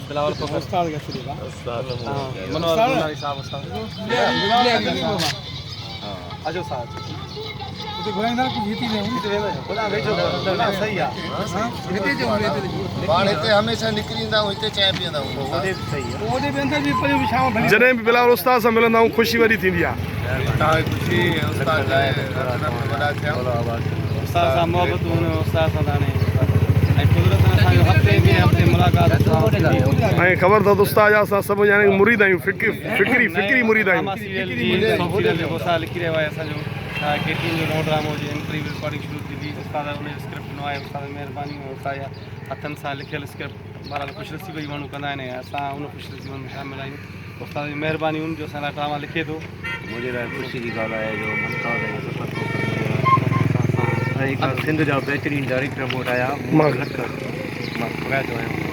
बिलावल को उस्ताद का शुरू का मनोहर गुंडारी साहब उस्ताद अजो साहब तो घुराईंदा कुछ हिती में हिते वेंदा खुदा वेठो ना सही आहे हिते जो पाण हिते हमेशह निकिरींदा आहियूं हिते चांहि पीअंदा आहियूं ओॾे बि सही आहे ओदे में अंदर भी पर विछाव भली जॾहिं बि बिलावल उस्ताद सां मिलंदा आहियूं ख़ुशी वरी थींदी आहे तव्हांजी ख़ुशी उस्ताद लाइ वॾा थिया उस्ताद सां मोहबत हुन उस्ताद सां हाणे ऐं कुदरत असांजो हफ़्ते मुलाक़ात ऐं ख़बर अथव त उस्ताद जा असां सभु यानी मुरीद आहियूं फ़िक्री मुरीद आहियूं सीरियल जेको असां लिखी रहियो आहे असांजो केटीन जो नओं ड्रामो जी इंटरव्यू रिकॉर्डिंग शुरू थी हुई उस्ताद उन जो स्क्रिप्ट ॾिनो आहे उस्ताद महिरबानी उस्ताद जा हथनि सां लिखियलु स्क्रिप्ट बहरहाल ख़ुशनसीब ई माण्हू कंदा आहिनि ऐं असां उन ख़ुशनसीब में शामिलु आहियूं उस्ताद जी महिरबानी उन जो असां लाइ ड्रामा लिखे थो मुझे लाइ ख़ुशी की ॻाल्हि आहे जो मुमताज़ ऐं सफ़र ऐं हिकु सिंध जा बहितरीनु डायरेक्टर मूं वटि आया मां घुराए थो आहियां